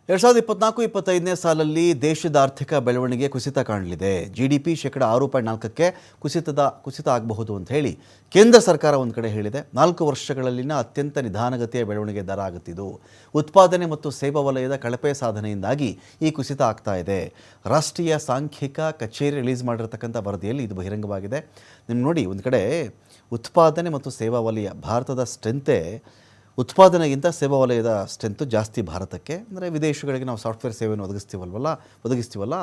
2024-25ನೇ ಸಾಲಲ್ಲಿ ದೇಶದ ಆರ್ಥಿಕ ಬೆಳವಣಿಗೆ ಕುಸಿತ ಕಾಣಲಿದೆ. GDP ಶೇಕಡ 6.4ಕ್ಕೆ ಕುಸಿತ ಆಗಬಹುದು ಅಂತ ಹೇಳಿ ಕೇಂದ್ರ ಸರ್ಕಾರ ಒಂದು ಕಡೆ ಹೇಳಿದೆ. 4 ವರ್ಷಗಳಲ್ಲಿನ ಅತ್ಯಂತ ನಿಧಾನಗತಿಯ ಬೆಳವಣಿಗೆ ದರ ಆಗುತ್ತಿದ್ದು ಉತ್ಪಾದನೆ ಮತ್ತು ಸೇವಾ ವಲಯದ ಕಳಪೆ ಸಾಧನೆಯಿಂದಾಗಿ ಈ ಕುಸಿತ ಆಗ್ತಾ ಇದೆ. ರಾಷ್ಟ್ರೀಯ ಸಾಂಖ್ಯಿಕ ಕಚೇರಿ ರಿಲೀಸ್ ಮಾಡಿರತಕ್ಕಂಥ ವರದಿಯಲ್ಲಿ ಇದು ಬಹಿರಂಗವಾಗಿದೆ. ನಿಮ್ಗೆ ನೋಡಿ, ಒಂದು ಕಡೆ ಉತ್ಪಾದನೆ ಮತ್ತು ಸೇವಾ ವಲಯ ಭಾರತದ ಸ್ಟ್ರೆಂತೇ ಉತ್ಪಾದನೆಗಿಂತ ಸೇವಾ ವಲಯದ ಸ್ಟ್ರೆಂತು ಜಾಸ್ತಿ ಭಾರತಕ್ಕೆ. ಅಂದರೆ ವಿದೇಶಗಳಿಗೆ ನಾವು ಸಾಫ್ಟ್ವೇರ್ ಸೇವೆಯನ್ನು ಒದಗಿಸ್ತೀವಲ್ಲ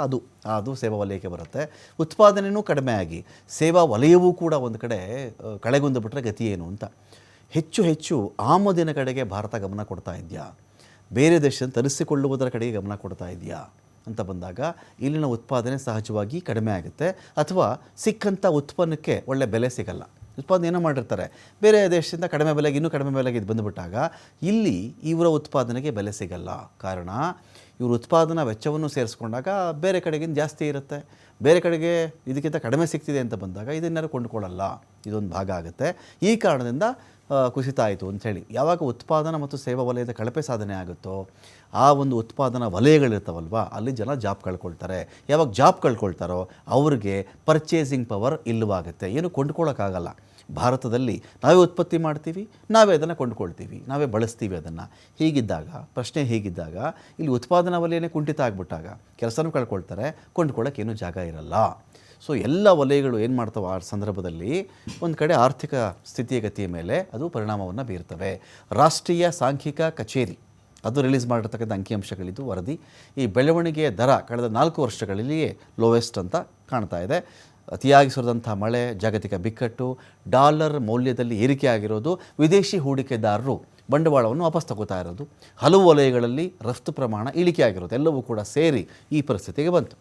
ಅದು ಸೇವಾ ವಲಯಕ್ಕೆ ಬರುತ್ತೆ. ಉತ್ಪಾದನೆಯೂ ಕಡಿಮೆ ಆಗಿ ಸೇವಾ ವಲಯವೂ ಕೂಡ ಒಂದು ಕಡೆ ಕಳೆಗುಂದು ಬಿಟ್ಟರೆ ಗತಿ ಏನು ಅಂತ. ಹೆಚ್ಚು ಆಮದಿನ ಕಡೆಗೆ ಭಾರತ ಗಮನ ಕೊಡ್ತಾ ಇದೆಯಾ, ಬೇರೆ ದೇಶದಿಂದ ತರಿಸಿಕೊಳ್ಳುವುದರ ಕಡೆಗೆ ಗಮನ ಕೊಡ್ತಾ ಇದೆಯಾ ಅಂತ ಬಂದಾಗ ಇಲ್ಲಿನ ಉತ್ಪಾದನೆ ಸಹಜವಾಗಿ ಕಡಿಮೆ ಆಗುತ್ತೆ, ಅಥವಾ ಸಿಕ್ಕಂಥ ಉತ್ಪನ್ನಕ್ಕೆ ಒಳ್ಳೆ ಬೆಲೆ ಸಿಗಲ್ಲ. ಉತ್ಪಾದನೆ ಏನೋ ಮಾಡಿರ್ತಾರೆ, ಬೇರೆ ದೇಶದಿಂದ ಕಡಿಮೆ ಬೆಲೆಗೆ ಇನ್ನೂ ಕಡಿಮೆ ಬೆಲೆಗೆ ಇದು ಬಂದುಬಿಟ್ಟಾಗ ಇಲ್ಲಿ ಇವರ ಉತ್ಪಾದನೆಗೆ ಬೆಲೆ ಸಿಗಲ್ಲ. ಕಾರಣ ಇವರು ಉತ್ಪಾದನಾ ವೆಚ್ಚವನ್ನು ಸೇರಿಸ್ಕೊಂಡಾಗ ಬೇರೆ ಕಡೆಗಿಂತ ಜಾಸ್ತಿ ಇರುತ್ತೆ, ಬೇರೆ ಕಡೆಗೆ ಇದಕ್ಕಿಂತ ಕಡಿಮೆ ಸಿಗ್ತಿದೆ ಅಂತ ಬಂದಾಗ ಇದನ್ನೆಲ್ಲ ಕೊಂಡುಕೊಳ್ಳಲ್ಲ. ಇದೊಂದು ಭಾಗ ಆಗುತ್ತೆ. ಈ ಕಾರಣದಿಂದ ಕುಸಿತ ಆಯಿತು ಅಂಥೇಳಿ. ಯಾವಾಗ ಉತ್ಪಾದನಾ ಮತ್ತು ಸೇವಾ ವಲಯದ ಕಳಪೆ ಸಾಧನೆ ಆಗುತ್ತೋ ಆ ಒಂದು ಉತ್ಪಾದನಾ ವಲಯಗಳಿರ್ತಾವಲ್ವ, ಅಲ್ಲಿ ಜನ ಜಾಬ್ ಕಳ್ಕೊಳ್ತಾರೆ. ಯಾವಾಗ ಜಾಬ್ ಕಳ್ಕೊಳ್ತಾರೋ ಅವ್ರಿಗೆ ಪರ್ಚೇಸಿಂಗ್ ಪವರ್ ಇಲ್ಲವಾಗುತ್ತೆ, ಏನು ಕೊಂಡ್ಕೊಳ್ಳೋಕ್ಕಾಗಲ್ಲ. ಭಾರತದಲ್ಲಿ ನಾವೇ ಉತ್ಪತ್ತಿ ಮಾಡ್ತೀವಿ, ನಾವೇ ಅದನ್ನು ಕೊಂಡ್ಕೊಳ್ತೀವಿ, ನಾವೇ ಬಳಸ್ತೀವಿ ಅದನ್ನು. ಪ್ರಶ್ನೆ ಹೀಗಿದ್ದಾಗ ಇಲ್ಲಿ ಉತ್ಪಾದನಾ ವಲಯನೇ ಕುಂಠಿತ ಆಗಿಬಿಟ್ಟಾಗ ಕೆಲಸನೂ ಕಳ್ಕೊಳ್ತಾರೆ, ಕೊಂಡ್ಕೊಳ್ಳೋಕ್ಕೇನು ಜಾಗ ಇರಲ್ಲ. ಸೊ ಎಲ್ಲ ವಲಯಗಳು ಏನು ಮಾಡ್ತವೆ ಆ ಸಂದರ್ಭದಲ್ಲಿ ಒಂದು ಕಡೆ ಆರ್ಥಿಕ ಸ್ಥಿತಿಗತಿಯ ಮೇಲೆ ಅದು ಪರಿಣಾಮವನ್ನು ಬೀರ್ತವೆ. ರಾಷ್ಟ್ರೀಯ ಸಾಂಖ್ಯಿಕ ಕಚೇರಿ ಅದು ರಿಲೀಸ್ ಮಾಡಿರ್ತಕ್ಕಂಥ ಅಂಕಿಅಂಶಗಳಿದ್ದು ವರದಿ. ಈ ಬೆಳವಣಿಗೆಯ ದರ ಕಳೆದ 4 ವರ್ಷಗಳಲ್ಲಿಯೇ ಲೋವೆಸ್ಟ್ ಅಂತ ಕಾಣ್ತಾ ಇದೆ. ಅತಿಯಾಗಿ ಸುರಿದಂಥ ಮಳೆ, ಜಾಗತಿಕ ಬಿಕ್ಕಟ್ಟು, ಡಾಲರ್ ಮೌಲ್ಯದಲ್ಲಿ ಏರಿಕೆ ಆಗಿರೋದು, ವಿದೇಶಿ ಹೂಡಿಕೆದಾರರು ಬಂಡವಾಳವನ್ನು ವಾಪಸ್ ತಗೋತಾ ಇರೋದು, ಹಲವು ವಲಯಗಳಲ್ಲಿ ರಫ್ತು ಪ್ರಮಾಣ ಇಳಿಕೆ ಆಗಿರೋದು, ಎಲ್ಲವೂ ಕೂಡ ಸೇರಿ ಈ ಪರಿಸ್ಥಿತಿಗೆ ಬಂತು.